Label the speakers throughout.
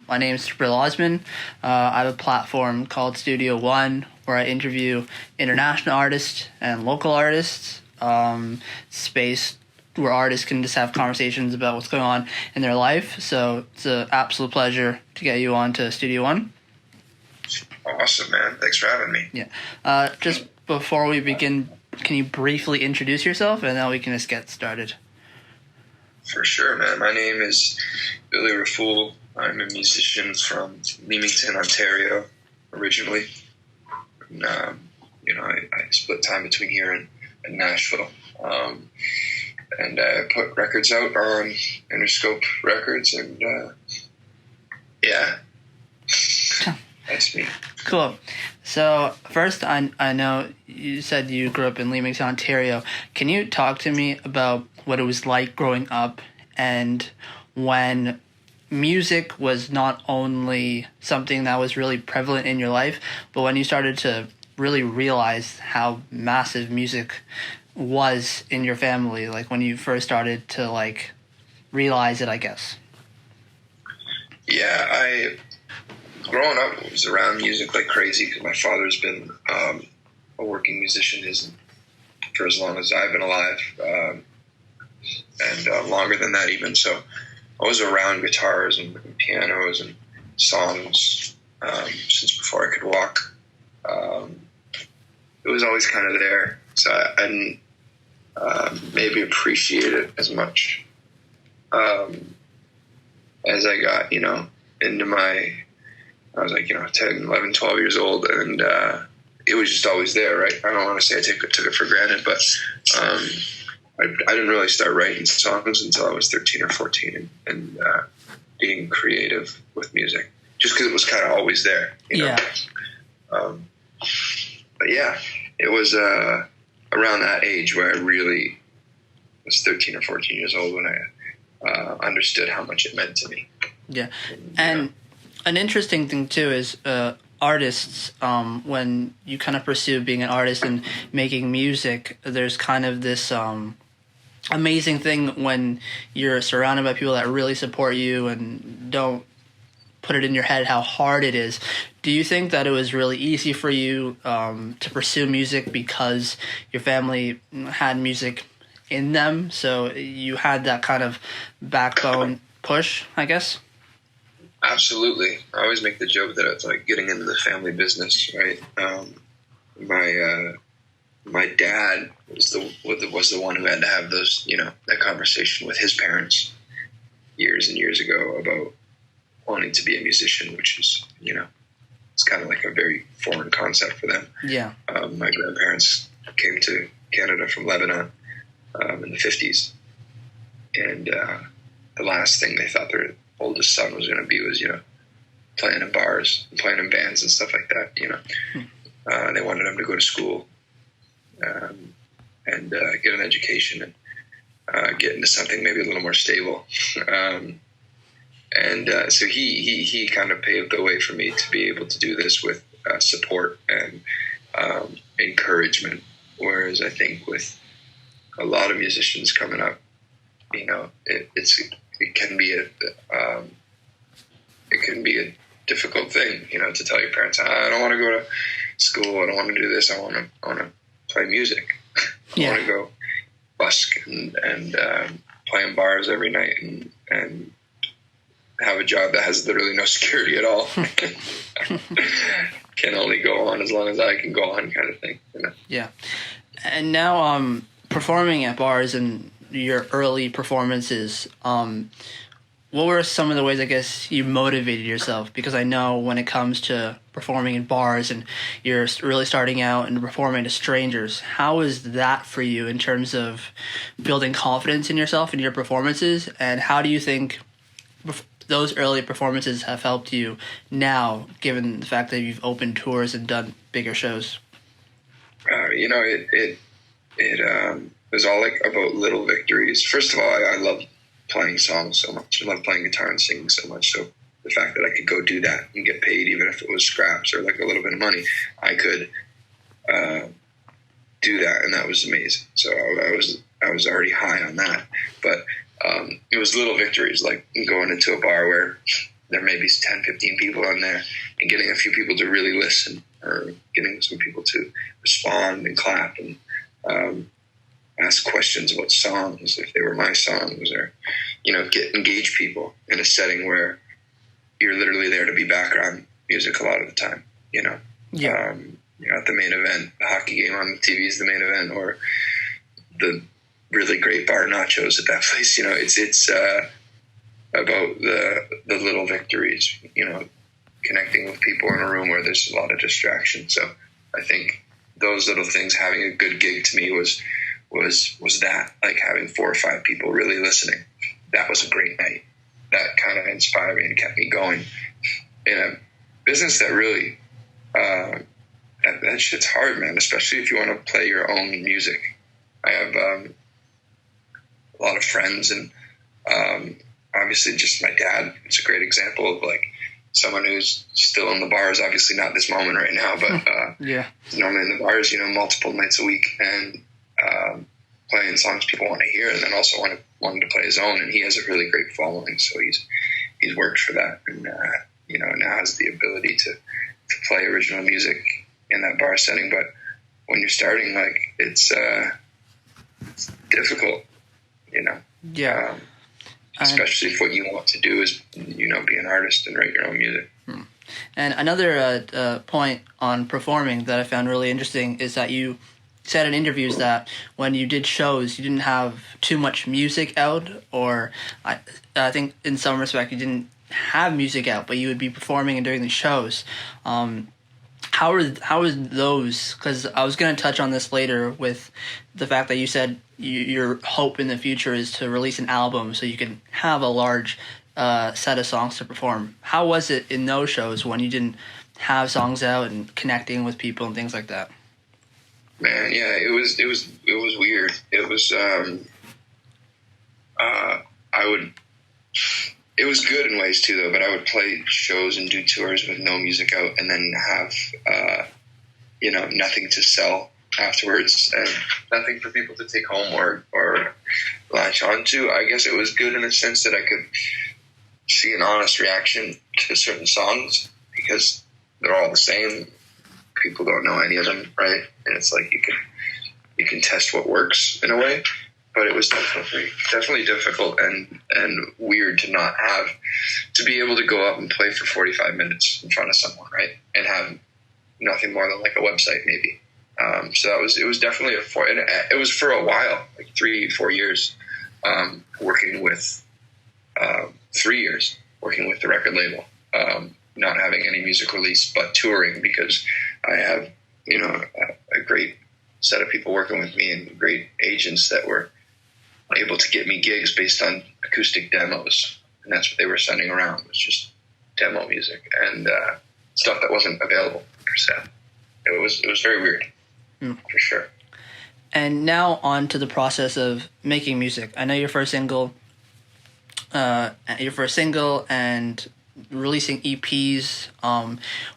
Speaker 1: My name is Bill Osman. I have a platform called Studio One where I interview international artists and local artists. Space where artists can just have conversations about what's going on in their life. So it's an absolute pleasure to get you on to Studio One.
Speaker 2: Awesome, man. Thanks for having me.
Speaker 1: Yeah. Just before we begin, can you briefly introduce yourself, and then we can just get started?
Speaker 2: For sure, man. My name is Billy Raffoul. I'm a musician from Leamington, Ontario, originally. And, I split time between here and Nashville. And I put records out on Interscope Records, and that's me.
Speaker 1: Cool. So first, I know you said you grew up in Leamington, Ontario. Can you talk to me about what it was like growing up and when music was not only something that was really prevalent in your life, but when you started to really realize how massive music was in your family, like when you first started to like realize it, I guess?
Speaker 2: Yeah, growing up was around music like crazy because my father's been a working musician for as long as I've been alive, and longer than that even. So I was around guitars and pianos and songs since before I could walk. It was always kind of there, so I didn't maybe appreciate it as much as I got, into I was like, 10, 11, 12 years old, and it was just always there, right? I don't want to say I took it for granted, but I didn't really start writing songs until I was 13 or 14 and being creative with music, just because it was kind of always there,
Speaker 1: Yeah.
Speaker 2: But yeah, it was around that age where I really was 13 or 14 years old when I understood how much it meant to me.
Speaker 1: Yeah. And an interesting thing too is artists, when you kind of pursue being an artist and making music, there's kind of this amazing thing when you're surrounded by people that really support you and don't put it in your head how hard it is. Do you think that it was really easy for you to pursue music because your family had music in them, so you had that kind of backbone push, I guess?
Speaker 2: Absolutely. I always make the joke that it's like getting into the family business, right? My dad was the one who had to have those, that conversation with his parents years and years ago about wanting to be a musician, which is, it's kind of like a very foreign concept for them.
Speaker 1: Yeah.
Speaker 2: My grandparents came to Canada from Lebanon in the 50s, and the last thing they thought their oldest son was going to be was, playing in bars, and playing in bands and stuff like that, They wanted him to go to school and get an education and get into something maybe a little more stable. So he kind of paved the way for me to be able to do this with support and encouragement. Whereas I think with a lot of musicians coming up, it can be a difficult thing, to tell your parents, I don't want to go to school, I don't want to do this, I want to play music. I want to go busk and play in bars every night and have a job that has literally no security at all. Can only go on as long as I can go on, kind of thing.
Speaker 1: Yeah. And now performing at bars and your early performances, what were some of the ways, I guess, you motivated yourself? Because I know when it comes to performing in bars and you're really starting out and performing to strangers, how is that for you in terms of building confidence in yourself and your performances? And how do you think those early performances have helped you now, given the fact that you've opened tours and done bigger shows?
Speaker 2: It was all like about little victories. First of all, I love playing songs so much. I love playing guitar and singing so much. So the fact that I could go do that and get paid, even if it was scraps or like a little bit of money, I could do that, and that was amazing. So I was already high on that, but it was little victories, like going into a bar where there may be 10, 15 people on there, and getting a few people to really listen, or getting some people to respond and clap and ask questions about songs if they were my songs, or engage people in a setting where you're literally there to be background music a lot of the time.
Speaker 1: Yeah.
Speaker 2: At the main event, the hockey game on the TV is the main event, or the really great bar nachos at that place. It's about the little victories. Connecting with people in a room where there's a lot of distraction. So I think those little things, having a good gig to me was that, like having 4 or 5 people really listening. That was a great night. That kind of inspired me and kept me going in a business that really, that shit's hard, man, especially if you want to play your own music. I have a lot of friends, and obviously just my dad. It's a great example of like someone who's still in the bars, obviously not this moment right now, but normally in the bars, multiple nights a week, and playing songs people want to hear, and then also wanting to play his own. And he has a really great following, so he's worked for that, and now has the ability to play original music in that bar setting. But when you're starting, like it's difficult, especially if what you want to do is be an artist and write your own music.
Speaker 1: And another point on performing that I found really interesting is that you said in interviews that when you did shows, you didn't have too much music out, or I think in some respect you didn't have music out, but you would be performing and doing the shows. How are those? Because I was going to touch on this later with the fact that you said your hope in the future is to release an album so you can have a large set of songs to perform. How was it in those shows when you didn't have songs out and connecting with people and things like that?
Speaker 2: Man, yeah, it was weird. It was it was good in ways too, though. But I would play shows and do tours with no music out, and then have nothing to sell afterwards, and nothing for people to take home or latch onto. I guess it was good in the sense that I could see an honest reaction to certain songs, because they're all the same. People don't know any of them, right? And it's like you can test what works in a way. But it was definitely difficult and weird to not have to be able to go up and play for 45 minutes in front of someone, right? And have nothing more than like a website, maybe. So it was definitely it was for a while, like 3-4 years, working with 3 years working with the record label, not having any music release, but touring, because I have a great set of people working with me and great agents that were able to get me gigs based on acoustic demos, and that's what they were sending around. It was just demo music and stuff that wasn't available for sale. It was very weird, for sure.
Speaker 1: And now on to the process of making music. I know your first single and releasing EPs.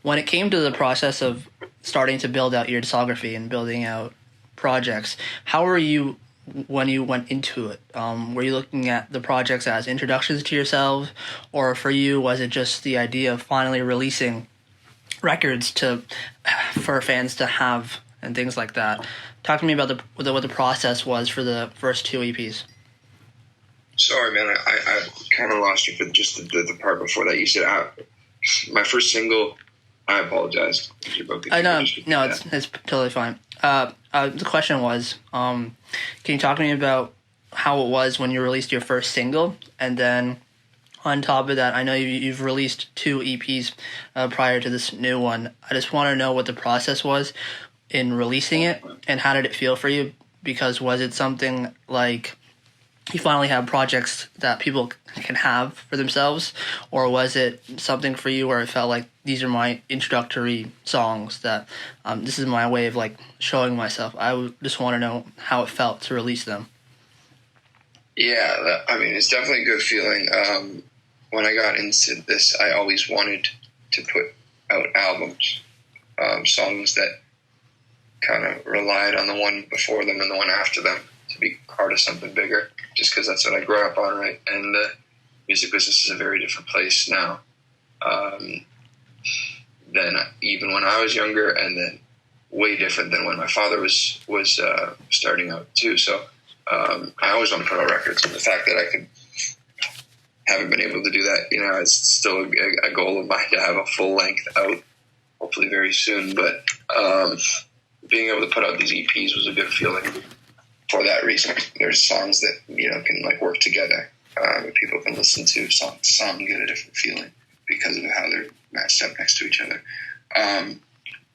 Speaker 1: When it came to the process of starting to build out your discography and building out projects, how were you when you went into it? Were you looking at the projects as introductions to yourself, or for you was it just the idea of finally releasing records for fans to have and things like that? Talk to me about what the process was for the first 2 EPs.
Speaker 2: Sorry, man, I kind of lost you for just the part before that. You said my first single. I apologize.
Speaker 1: No, it's totally fine. The question was, can you talk to me about how it was when you released your first single, and then on top of that, I know you've released 2 EPs prior to this new one. I just want to know what the process was in releasing it, and how did it feel for you? Because was it something like you finally have projects that people can have for themselves, or was it something for you where it felt like these are my introductory songs, that this is my way of like showing myself? I just want to know how it felt to release them.
Speaker 2: Yeah, I mean, it's definitely a good feeling. When I got into this, I always wanted to put out albums, songs that kind of relied on the one before them and the one after them to be part of something bigger, just because that's what I grew up on, right? And the music business is a very different place now than even when I was younger, and then way different than when my father was starting out too. So I always want to put out records, and the fact that I haven't been able to do that, it's still a goal of mine to have a full length out, hopefully very soon. But being able to put out these EPs was a good feeling for that reason. There's songs that can like work together. People can listen to songs get a different feeling because of how they're matched up next to each other.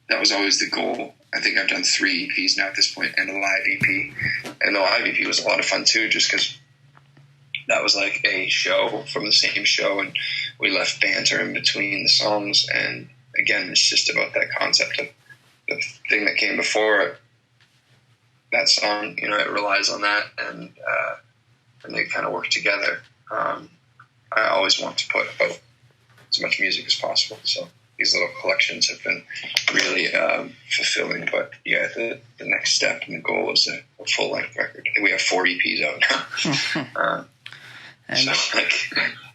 Speaker 2: That was always the goal. I think I've done 3 EPs now at this point, and a live EP. And the live EP was a lot of fun too, just because that was like a show from the same show, and we left banter in between the songs. And again, it's just about that concept of the thing that came before that song. It relies on that, and they kind of work together. I always want to put out as much music as possible, so these little collections have been really fulfilling. But yeah, the next step and the goal is a full-length record. I think we have 4 EPs out now. So I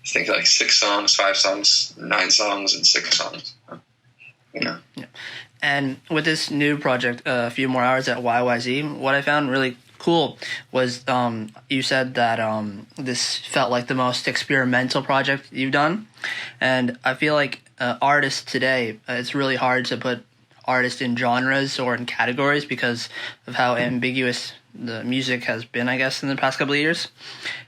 Speaker 2: think like 6 songs, 5 songs, 9 songs, and 6 songs.
Speaker 1: Yeah. And with this new project, A Few More Hours at YYZ, what I found really cool was you said that this felt like the most experimental project you've done. And I feel like artists today, it's really hard to put artists in genres or in categories because of how ambiguous the music has been, I guess, in the past couple of years.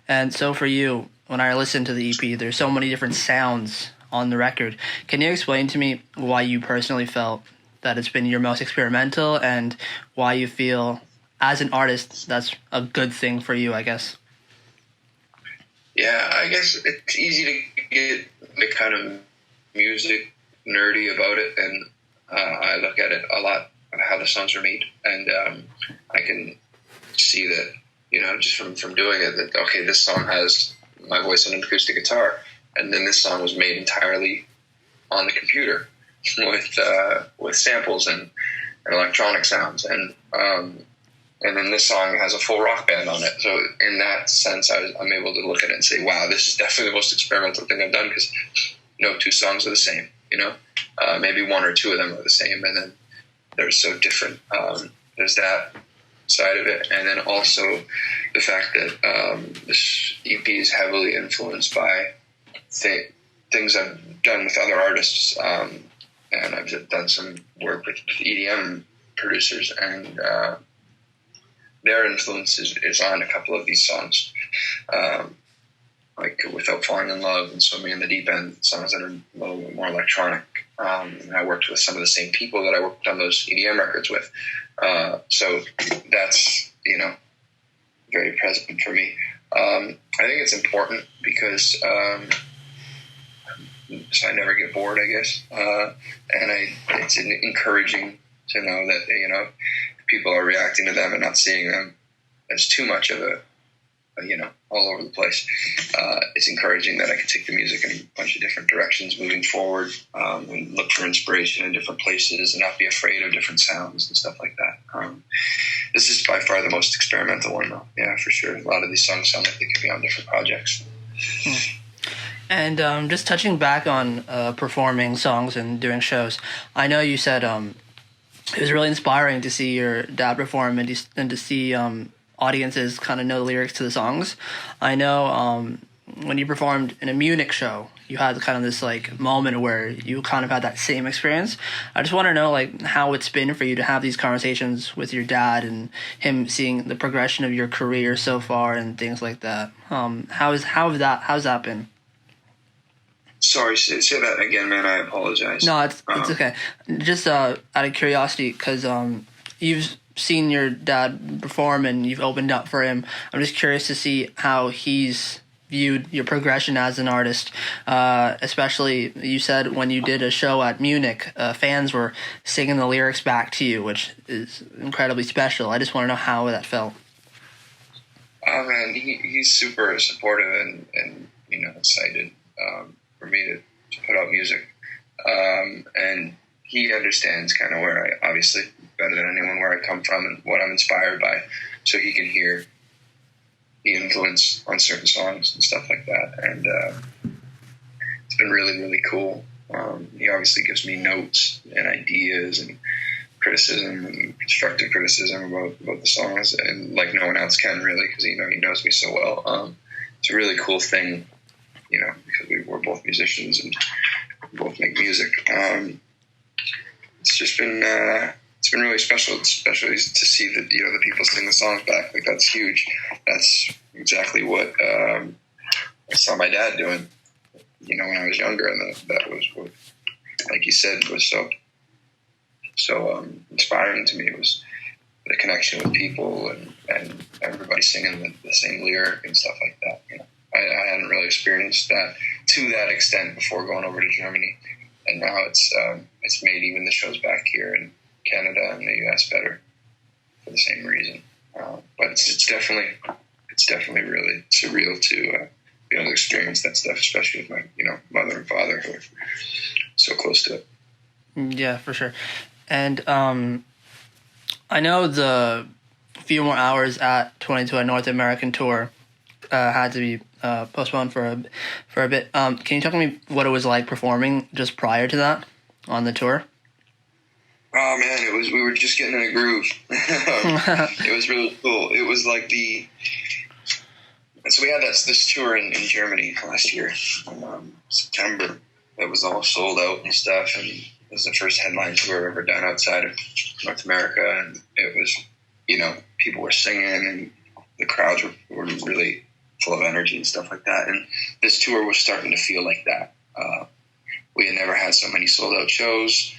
Speaker 1: And so for you, when I listened to the EP, there's so many different sounds on the record. Can you explain to me why you personally felt that it's been your most experimental, and why you feel as an artist that's a good thing for you, I guess?
Speaker 2: Yeah, I guess it's easy to get the kind of music nerdy about it, and I look at it a lot of how the songs are made, and I can see that, just from doing it, that, okay, this song has my voice on an acoustic guitar, and then this song was made entirely on the computer with samples and electronic sounds, and then this song has a full rock band on it. So in that sense, I'm able to look at it and say, wow, this is definitely the most experimental thing I've done, because 2 songs are the same, maybe 1 or 2 of them are the same, and then they're so different. There's that side of it, and then also the fact that this EP is heavily influenced by things I've done with other artists, and I've done some work with EDM producers, and their influence is on a couple of these songs, like Without Falling in Love and Swimming in the Deep End, songs that are a little bit more electronic. And I worked with some of the same people that I worked on those EDM records with. So that's, very present for me. I think it's important because so I never get bored, I guess. And it's encouraging to know that, people are reacting to them and not seeing them as too much of a all over the place. It's encouraging that I can take the music in a bunch of different directions moving forward, and look for inspiration in different places and not be afraid of different sounds and stuff like that. This is by far the most experimental one, though. Yeah, for sure. A lot of these songs sound like they could be on different projects.
Speaker 1: And just touching back on performing songs and doing shows, I know you said it was really inspiring to see your dad perform and to see audiences kind of know the lyrics to the songs. I know when you performed in a Munich show, you had kind of this like moment where you kind of had that same experience. I just want to know like how it's been for you to have these conversations with your dad and him seeing the progression of your career so far and things like that. How's that been?
Speaker 2: Sorry, say that again, man. I apologize.
Speaker 1: No, it's okay. Just out of curiosity, because you've seen your dad perform and you've opened up for him. I'm just curious to see how he's viewed your progression as an artist. Especially, you said when you did a show at Munich, fans were singing the lyrics back to you, which is incredibly special. I just want to know how that felt.
Speaker 2: Oh man, he's super supportive and excited for me to put out music, and he understands kind of where I, obviously better than anyone, where I come from and what I'm inspired by, so he can hear the influence on certain songs and stuff like that. And it's been really, really cool He obviously gives me notes and ideas and criticism and constructive criticism about the songs, and like no one else can really, because he knows me so well. It's a really cool thing, because we're both musicians and both make music. It's just been it's been really special, especially to see that the people sing the songs back. Like, that's huge. That's exactly what I saw my dad doing, when I was younger, and that was what, like you said, was so inspiring to me. It was the connection with people and everybody singing the same lyric and stuff like that. I hadn't really experienced that to that extent before going over to Germany, and now it's made even the shows back here in Canada and the US better for the same reason. But it's definitely really surreal to be able to experience that stuff, especially with my mother and father who are so close to it.
Speaker 1: Yeah, for sure. And I know the few more hours at 22 North American tour had to be postponed for a bit. Can you talk to me what it was like performing just prior to that on the tour?
Speaker 2: Oh man, we were just getting in a groove. It was really cool. It was like so we had this tour in Germany last year, September. That was all sold out and stuff, and it was the first headline tour ever done outside of North America, and it was, people were singing, and the crowds were really full of energy and stuff like that. And this tour was starting to feel like that. We had never had so many sold out shows.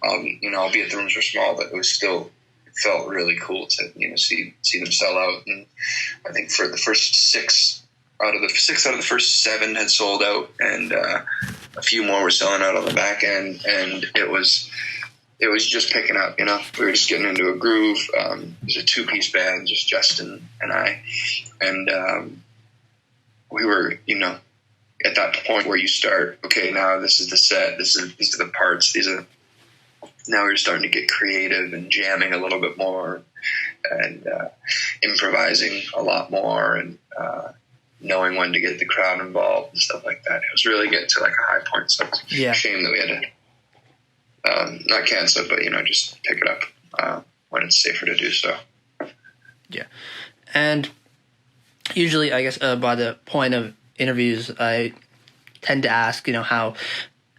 Speaker 2: Albeit the rooms were small, but it felt really cool to see them sell out. And I think for the first six out of the first seven had sold out, and a few more were selling out on the back end, and it was just picking up. We were just getting into a groove. It was a 2-piece band, just Justin and I, and we were at that point where you start, okay, now this is the set, these are the parts, now we're starting to get creative and jamming a little bit more, and improvising a lot more, and knowing when to get the crowd involved and stuff like that. It was really getting to like a high point. So it's a shame that we had to not cancel it, but just pick it up when it's safer to do so.
Speaker 1: Yeah, and usually, I guess by the point of interviews, I tend to ask, how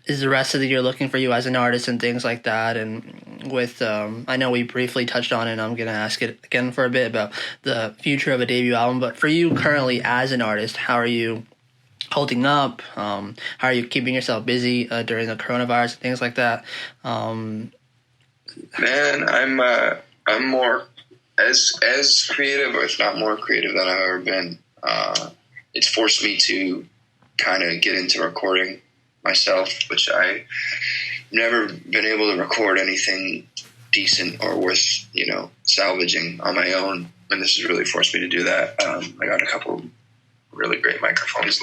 Speaker 1: is the rest of the year looking for you as an artist and things like that. And with, I know we briefly touched on it, and I'm going to ask it again for a bit about the future of a debut album. But for you currently as an artist, how are you holding up? How are you keeping yourself busy during the coronavirus and things like that?
Speaker 2: Man, I'm more as creative, or if not more creative than I've ever been. It's forced me to kind of get into recording myself, which I've never been able to record anything decent or worth, salvaging on my own. And this has really forced me to do that. I got a couple really great microphones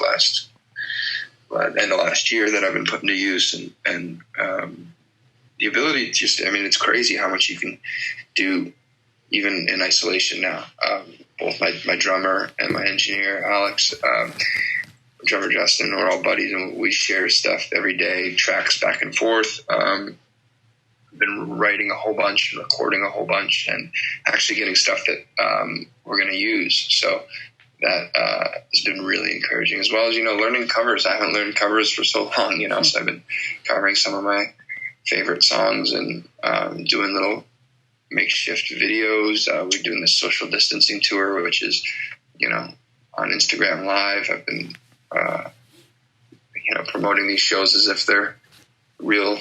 Speaker 2: end of last year that I've been putting to use, and the ability to it's crazy how much you can do even in isolation now. Both my drummer and my engineer, Alex, drummer Justin, we're all buddies, and we share stuff every day, tracks back and forth. I've been writing a whole bunch, recording a whole bunch, and actually getting stuff that we're going to use. So that has been really encouraging, as well as, learning covers. I haven't learned covers for so long, so I've been covering some of my favorite songs and doing little makeshift videos. We're doing this social distancing tour, which is, on Instagram Live. I've been promoting these shows as if they're real.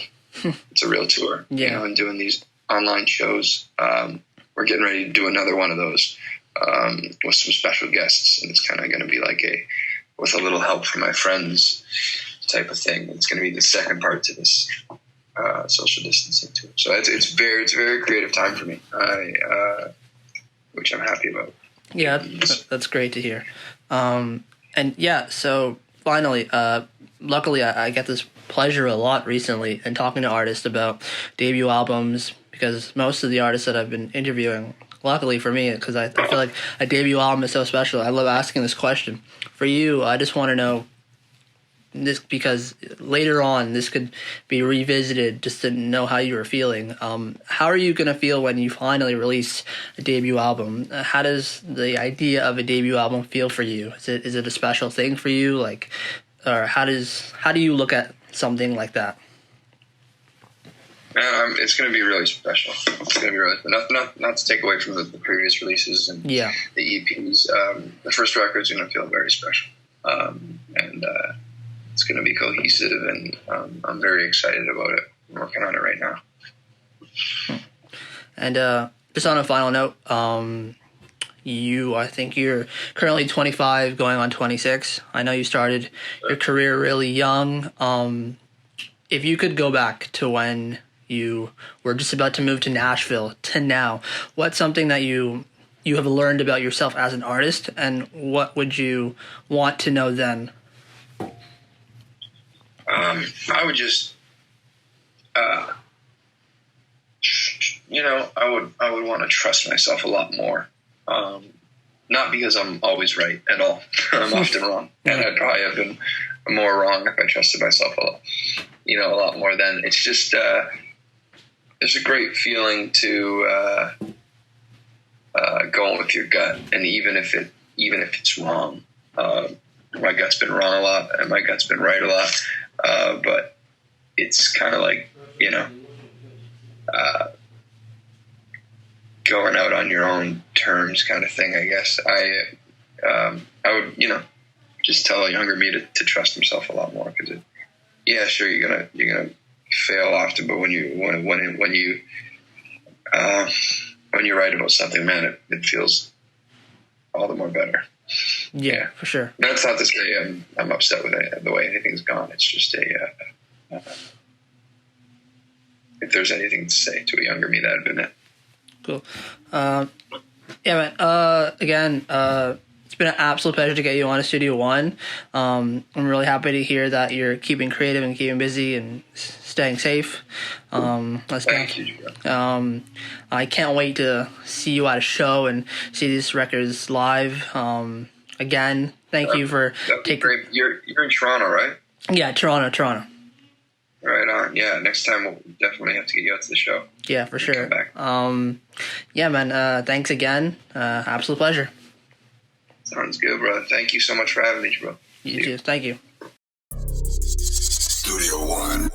Speaker 2: It's a real tour, and doing these online shows. We're getting ready to do another one of those with some special guests, and it's kind of going to be like with a little help from my friends type of thing. It's going to be the second part to this social distancing tour. So it's a very creative time for me, which I'm happy about.
Speaker 1: Yeah, that's great to hear. And yeah, so finally, luckily I get this pleasure a lot recently in talking to artists about debut albums, because most of the artists that I've been interviewing, luckily for me, because I feel like a debut album is so special, I love asking this question. For you, I just want to know, this because later on this could be revisited just to know how you were feeling. How are you gonna feel when you finally release a debut album? How does the idea of a debut album feel for you? Is it a special thing for you? Like, or how do you look at something like that?
Speaker 2: It's going to be really special. It's going to be really not to take away from the previous releases and the EPs. The first record is going to feel very special, and it's going to be cohesive, and I'm very excited about it. I'm working on it right now.
Speaker 1: And just on a final note, I think you're currently 25, going on 26. I know you started your career really young. If you could go back to when you were just about to move to Nashville to now, what's something that you have learned about yourself as an artist, and what would you want to know then?
Speaker 2: I would just, I would want to trust myself a lot more. Not because I'm always right at all. I'm often wrong, and I'd probably have been more wrong if I trusted myself a lot more. Then it's just, it's a great feeling to go with your gut, and even if it's wrong, my gut's been wrong a lot, and my gut's been right a lot. But it's kind of like going out on your own terms, kind of thing. I guess I would just tell a younger me to trust himself a lot more, because sure, you're gonna fail often, but when you write about something, man, it feels all the more better.
Speaker 1: Yeah, for sure.
Speaker 2: That's not to say I'm upset with the way anything's gone. It's just if there's anything to say to a younger me, that'd been it.
Speaker 1: Cool. Man. Again, it's been an absolute pleasure to get you on to Studio One. I'm really happy to hear that you're keeping creative and keeping busy and staying safe.
Speaker 2: Thank you.
Speaker 1: I can't wait to see you at a show and see these records live. Again, thank you for taking.
Speaker 2: Great. You're in Toronto, right?
Speaker 1: Yeah, Toronto.
Speaker 2: Right on. Yeah, next time we'll definitely have to get you out to the show.
Speaker 1: Yeah, for sure.
Speaker 2: Come back.
Speaker 1: Man. Thanks again. Absolute pleasure.
Speaker 2: Sounds good, brother. Thank you so much for having me, bro.
Speaker 1: You too. Thank you.
Speaker 3: Studio One.